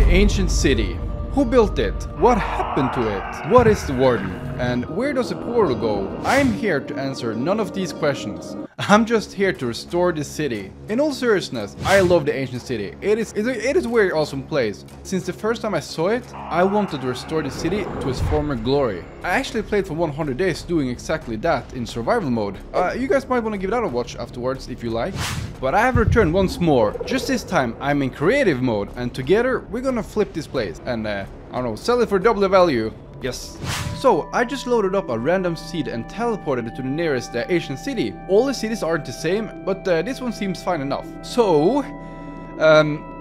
ancient city. Who built it? What happened to it? What is the Warden? And where does the portal go? I am here to answer none of these questions. I'm just here to restore the city. In all seriousness, I love the ancient city. It is a very awesome place. Since the first time I saw it, I wanted to restore the city to its former glory. I actually played for 100 days doing exactly that in survival mode. You guys might want to give that a watch afterwards if you like. But I have returned once more. Just this time I'm in creative mode, and together we're gonna flip this place and I don't know, sell it for double the value. Yes. So I just loaded up a random seed and teleported it to the nearest ancient city. All the cities aren't the same, but this one seems fine enough. So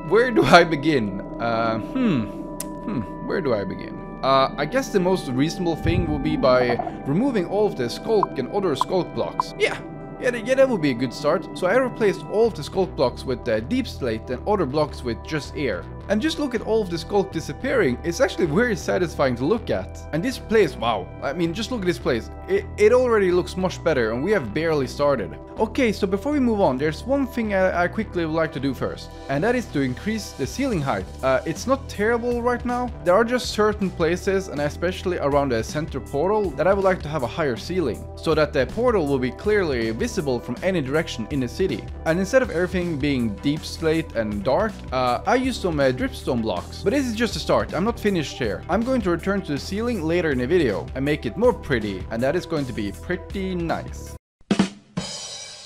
where do I begin? Where do I begin? I guess the most reasonable thing will be by removing all of the Sculk and other Sculk blocks. Yeah, that would be a good start. So I replaced all of the Sculk blocks with deep slate and other blocks with just air. And just look at all of the Sculk disappearing. It's actually very satisfying to look at. And this place, wow. I mean, just look at this place. It already looks much better, and we have barely started. Okay, so before we move on, there's one thing I quickly would like to do first. And that is to increase the ceiling height. It's not terrible right now. There are just certain places, and especially around the center portal, that I would like to have a higher ceiling. So that the portal will be clearly visible from any direction in the city. And instead of everything being deep slate and dark, I used some dripstone blocks. But this is just a start. I'm not finished here. I'm going to return to the ceiling later in the video and make it more pretty, and that is going to be pretty nice.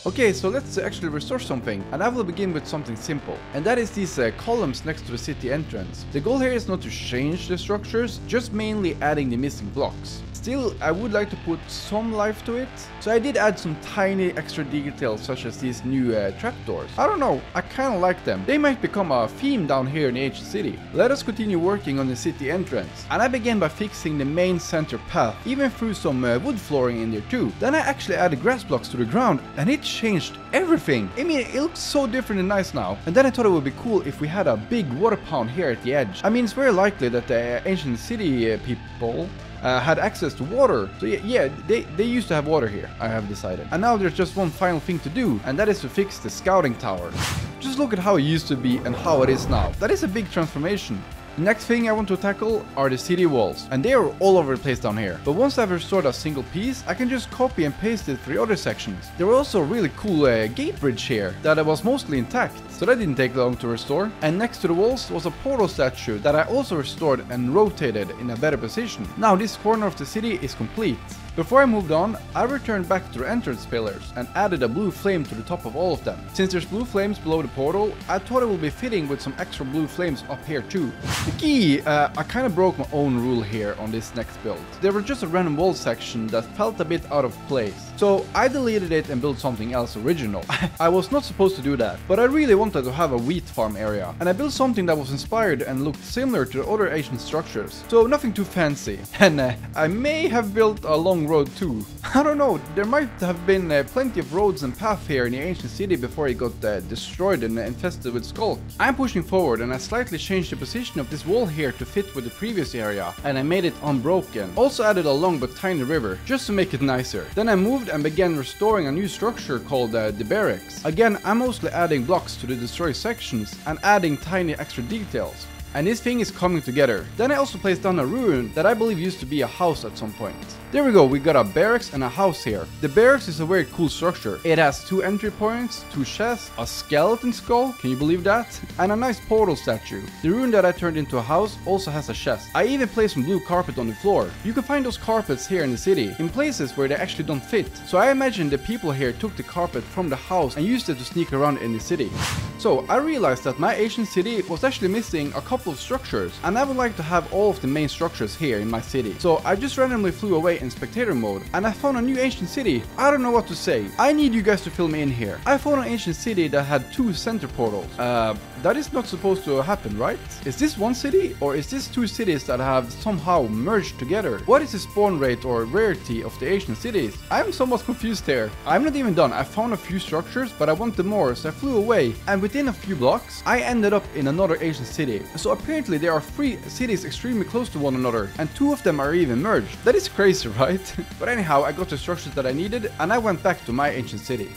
Okay, so let's actually restore something, and I will begin with something simple, and that is these columns next to the city entrance. The goal here is not to change the structures, just mainly adding the missing blocks. Still, I would like to put some life to it, so I did add some tiny extra details such as these new trapdoors. I don't know, I kinda like them. They might become a theme down here in the ancient city. Let us continue working on the city entrance, and I began by fixing the main center path, even threw some wood flooring in there too. Then I actually added grass blocks to the ground, and it changed everything. I mean, it looks so different and nice now. And then I thought it would be cool if we had a big water pond here at the edge. I mean, it's very likely that the ancient city people had access to water. So yeah, they used to have water here, I have decided. And now there's just one final thing to do, and that is to fix the scouting tower. Just look at how it used to be and how it is now. That is a big transformation. The next thing I want to tackle are the city walls, and they are all over the place down here. But once I've restored a single piece, I can just copy and paste it for the other sections. There was also a really cool gate bridge here that was mostly intact, so that didn't take long to restore. And next to the walls was a portal statue that I also restored and rotated in a better position. Now this corner of the city is complete. Before I moved on, I returned back to the entrance pillars and added a blue flame to the top of all of them. Since there's blue flames below the portal, I thought it would be fitting with some extra blue flames up here too. Okay, I kinda broke my own rule here on this next build. There was just a random wall section that felt a bit out of place. So I deleted it and built something else original. I was not supposed to do that, but I really wanted to have a wheat farm area. And I built something that was inspired and looked similar to the other ancient structures. So nothing too fancy. And I may have built a long road too. I don't know, there might have been plenty of roads and paths here in the ancient city before it got destroyed and infested with Sculk. I'm pushing forward, and I slightly changed the position of this wall here to fit with the previous area, and I made it unbroken. Also added a long but tiny river, just to make it nicer. Then I moved and began restoring a new structure called the Barracks. Again, I'm mostly adding blocks to the destroyed sections and adding tiny extra details. And this thing is coming together. Then I also placed down a ruin that I believe used to be a house at some point. There we go, we got a barracks and a house here. The barracks is a very cool structure. It has 2 entry points, 2 chests, a skeleton skull, can you believe that? And a nice portal statue. The ruin that I turned into a house also has a chest. I even placed some blue carpet on the floor. You can find those carpets here in the city, in places where they actually don't fit. So I imagine the people here took the carpet from the house and used it to sneak around in the city. So I realized that my ancient city was actually missing a couple of structures, and I would like to have all of the main structures here in my city. So I just randomly flew away in spectator mode, and I found a new ancient city. I don't know what to say. I need you guys to fill me in here. I found an ancient city that had 2 center portals. That is not supposed to happen, right? Is this one city, or is this 2 cities that have somehow merged together? What is the spawn rate or rarity of the ancient cities? I'm somewhat confused there. I'm not even done. I found a few structures, but I wanted more, so I flew away, and within a few blocks, I ended up in another ancient city. So apparently there are 3 cities extremely close to one another, and 2 of them are even merged. That is crazy, right? But anyhow, I got the structures that I needed, and I went back to my ancient city.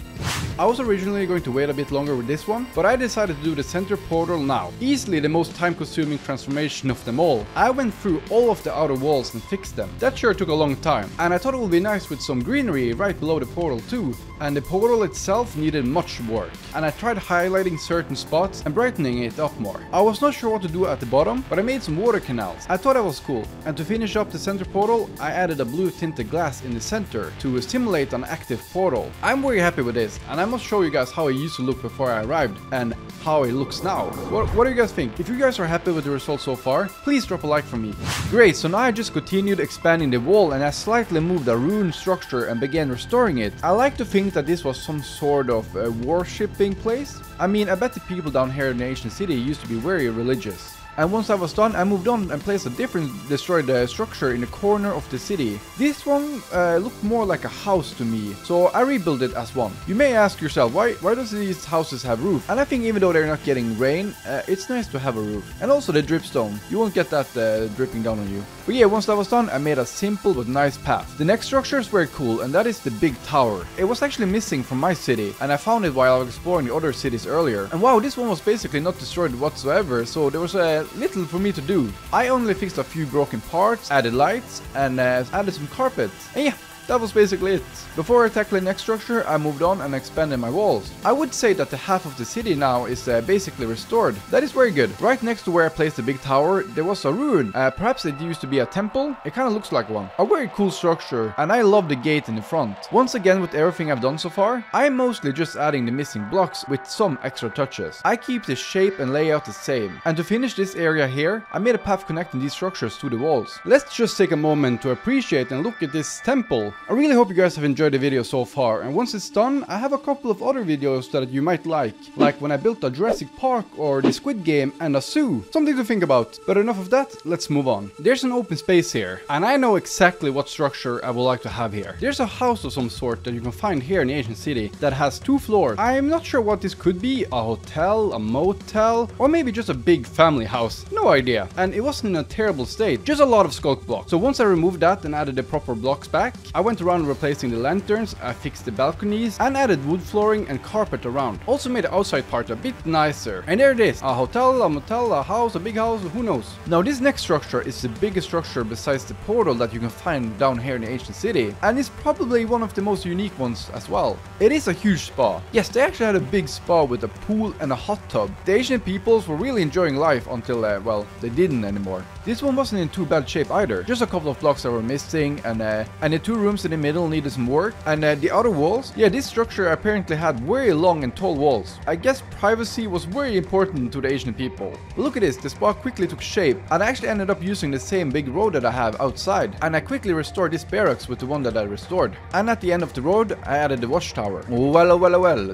I was originally going to wait a bit longer with this one, but I decided to do the center portal now. Easily the most time-consuming transformation of them all. I went through all of the outer walls and fixed them. That sure took a long time, and I thought it would be nice with some greenery right below the portal too, and the portal itself needed much work, and I tried highlighting certain spots and brightening it up more. I was not sure what to do at the bottom, but I made some water canals. I thought that was cool, and to finish up the center portal, I added a blue tinted glass in the center to simulate an active portal. I'm very happy with this, and I must show you guys how it used to look before I arrived and how it looks now. What do you guys think? If you guys are happy with the results so far, please drop a like for me. Great, so now I just continued expanding the wall, and I slightly moved a ruined structure and began restoring it. I like to think that this was some sort of worshipping place. I mean, I bet the people down here in the ancient city used to be very religious. And once I was done, I moved on and placed a different destroyed structure in the corner of the city. This one looked more like a house to me, so I rebuilt it as one. You may ask yourself, why does these houses have roof? And I think even though they're not getting rain, it's nice to have a roof. And also the dripstone, you won't get that dripping down on you. But yeah, once that was done, I made a simple but nice path. The next structure is very cool, and that is the big tower. It was actually missing from my city, and I found it while I was exploring the other cities earlier. And wow, this one was basically not destroyed whatsoever, so there was little for me to do. I only fixed a few broken parts, added lights, and added some carpet. And yeah, that was basically it. Before I tackle the next structure, I moved on and expanded my walls. I would say that the half of the city now is basically restored. That is very good. Right next to where I placed the big tower, there was a ruin. Perhaps it used to be a temple? It kind of looks like one. A very cool structure, and I love the gate in the front. Once again, with everything I've done so far, I'm mostly just adding the missing blocks with some extra touches. I keep the shape and layout the same. And to finish this area here, I made a path connecting these structures to the walls. Let's just take a moment to appreciate and look at this temple. I really hope you guys have enjoyed the video so far, and once it's done, I have a couple of other videos that you might like when I built a Jurassic Park or the Squid game and a zoo. Something to think about. But enough of that, let's move on. There's an open space here, and I know exactly what structure I would like to have here. There's a house of some sort that you can find here in the ancient city that has 2 floors. I'm not sure what this could be, a hotel, a motel, or maybe just a big family house. No idea. And it wasn't in a terrible state, just a lot of sculk blocks. So once I removed that and added the proper blocks back, I went around replacing the lanterns, I fixed the balconies, and added wood flooring and carpet around. Also made the outside part a bit nicer. And there it is, a hotel, a motel, a house, a big house, who knows. Now this next structure is the biggest structure besides the portal that you can find down here in the ancient city, and it's probably one of the most unique ones as well. It is a huge spa. Yes, they actually had a big spa with a pool and a hot tub. The ancient peoples were really enjoying life until, well, they didn't anymore. This one wasn't in too bad shape either. Just a couple of blocks that were missing, and the 2 rooms in the middle needed some work. And the outer walls, yeah, this structure apparently had very long and tall walls. I guess privacy was very important to the Asian people. But look at this, the spa quickly took shape, and I actually ended up using the same big road that I have outside, and I quickly restored this barracks with the one that I restored. And at the end of the road, I added the watchtower. Well,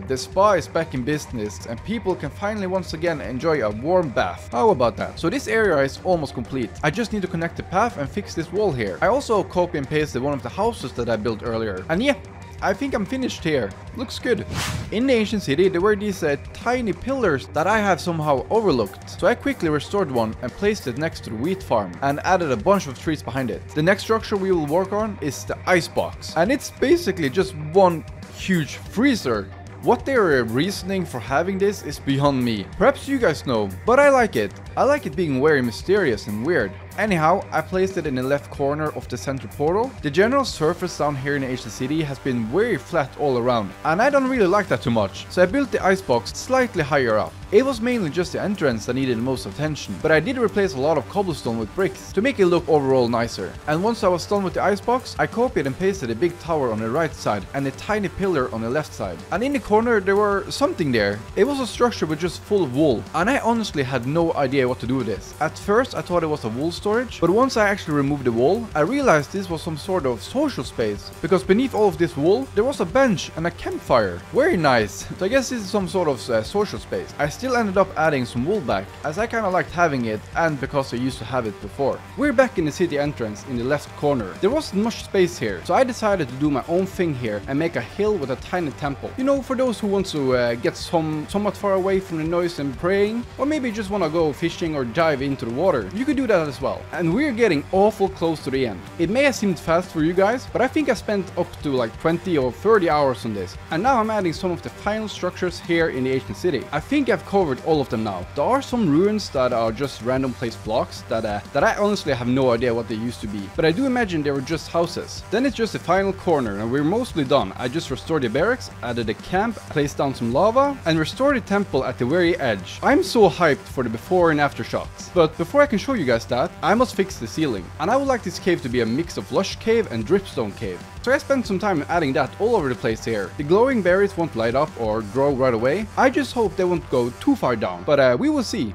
the spa is back in business, and people can finally once again enjoy a warm bath. How about that? So this area is almost complete. I just need to connect the path and fix this wall here. I also copy and pasted one of the houses that I built earlier. And yeah, I think I'm finished here. Looks good. In the ancient city, there were these tiny pillars that I have somehow overlooked. So I quickly restored one and placed it next to the wheat farm and added a bunch of trees behind it. The next structure we will work on is the icebox. And it's basically just one huge freezer. What their reasoning for having this is beyond me. Perhaps you guys know, but I like it. I like it being very mysterious and weird. Anyhow, I placed it in the left corner of the center portal. The general surface down here in the ancient city has been very flat all around, and I don't really like that too much, so I built the icebox slightly higher up. It was mainly just the entrance that needed the most attention, but I did replace a lot of cobblestone with bricks to make it look overall nicer. And once I was done with the icebox, I copied and pasted a big tower on the right side and a tiny pillar on the left side. And in the corner there were something there. It was a structure with just full of wool, and I honestly had no idea what to do with this. At first I thought it was a wool storage, but once I actually removed the wall, I realized this was some sort of social space, because beneath all of this wool there was a bench and a campfire. Very nice. So I guess this is some sort of social space. I still ended up adding some wool back, as I kinda liked having it and because I used to have it before. We're back in the city entrance in the left corner. There wasn't much space here, so I decided to do my own thing here and make a hill with a tiny temple. You know, for those who want to get somewhat far away from the noise and praying, or maybe just want to go fishing fishing or dive into the water, you could do that as well. And we're getting awful close to the end. It may have seemed fast for you guys, but I think I spent up to like 20 or 30 hours on this. And now I'm adding some of the final structures here in the ancient city. I think I've covered all of them now. There are some ruins that are just random placed blocks that I honestly have no idea what they used to be. But I do imagine they were just houses. Then it's just the final corner and we're mostly done. I just restored the barracks, added a camp, placed down some lava, and restored the temple at the very edge. I'm so hyped for the before and after shots. But before I can show you guys that, I must fix the ceiling. And I would like this cave to be a mix of lush cave and dripstone cave. So I spent some time adding that all over the place here. The glowing berries won't light up or grow right away. I just hope they won't go too far down, but we will see.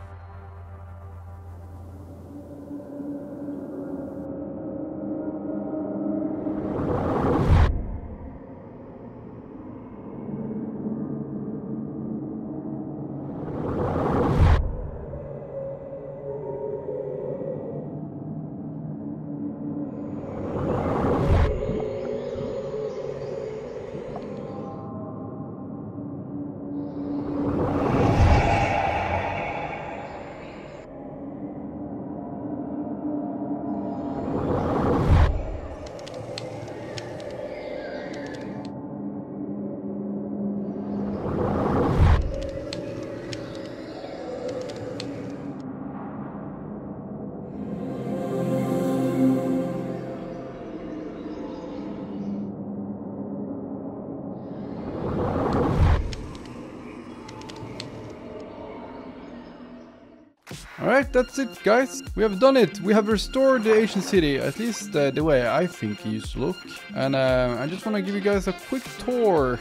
Alright, that's it guys. We have done it. We have restored the ancient city, at least the way I think it used to look. And I just want to give you guys a quick tour.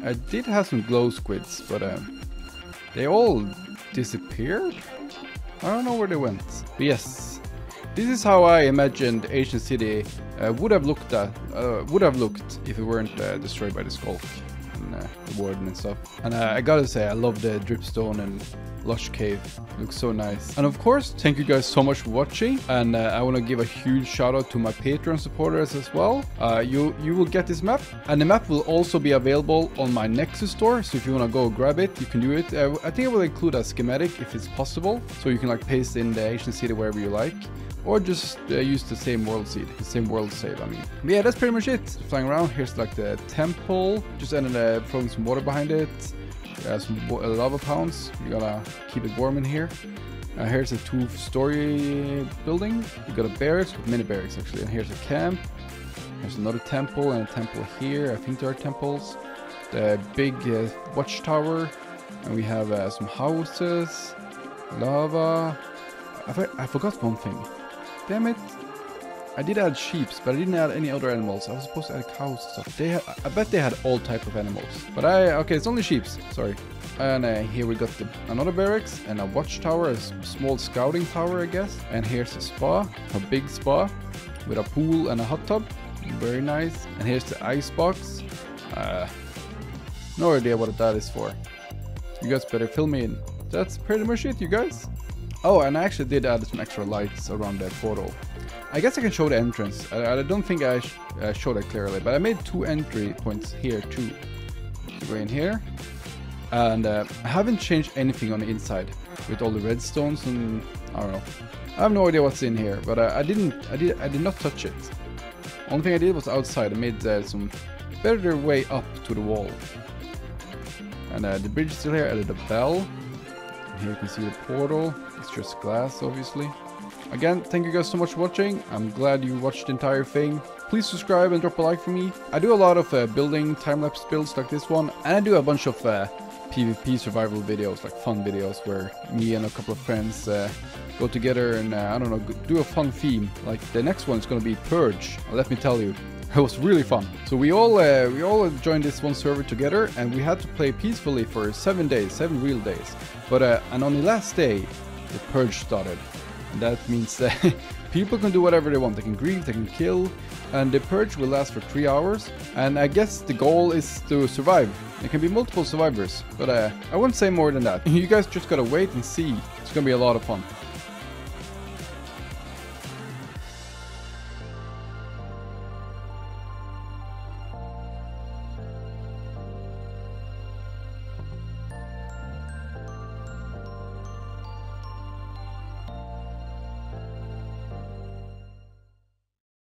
I did have some glow squids, but they all disappeared? I don't know where they went. But yes, this is how I imagined the ancient city would have looked if it weren't destroyed by the Sculk and the Warden and stuff. And I gotta say, I love the dripstone and lush cave. It looks so nice. And of course, thank you guys so much for watching. And I want to give a huge shout out to my Patreon supporters as well. You will get this map, and the map will also be available on my Nexus store. So if you want to go grab it, you can do it. I think I will include a schematic if it's possible, so you can like paste in the ancient city wherever you like. Or just use the same world seed, the same world save, I mean. But yeah, that's pretty much it. Flying around, here's like the temple. Just ended up throwing some water behind it. Some lava pounds. You gotta keep it warm in here. Here's a 2-story building. You got a barracks with mini barracks actually. And here's a camp. There's another temple and a temple here. I think there are temples. The big watchtower. And we have some houses. Lava. I forgot one thing. Damn it. I did add sheep, but I didn't add any other animals. I was supposed to add cows and stuff. I bet they had all type of animals. But okay, it's only sheep. Sorry. And here we got another barracks and a watchtower, a small scouting tower, I guess. And here's a spa, a big spa with a pool and a hot tub. Very nice. And here's the ice box. No idea what that is for. You guys better fill me in. That's pretty much it, you guys. Oh, and I actually did add some extra lights around the portal. I guess I can show the entrance. I don't think I showed it clearly, but I made 2 entry points here too. So go in here, and I haven't changed anything on the inside with all the redstones and I don't know. I have no idea what's in here, but I did not touch it. Only thing I did was outside. I made some better way up to the wall. And the bridge is still here. I added a bell. And here you can see the portal. It's just glass, obviously. Again, thank you guys so much for watching. I'm glad you watched the entire thing. Please subscribe and drop a like for me. I do a lot of building time-lapse builds like this one. And I do a bunch of PvP survival videos, like fun videos, where me and a couple of friends go together and, I don't know, do a fun theme. Like the next one is going to be Purge. Let me tell you. It was really fun. So we all joined this one server together, and we had to play peacefully for 7 days, 7 real days. But and on the last day, the Purge started. And that means that people can do whatever they want. They can grieve, they can kill, and the Purge will last for 3 hours. And I guess the goal is to survive. There can be multiple survivors, but I won't say more than that. You guys just gotta wait and see. It's gonna be a lot of fun.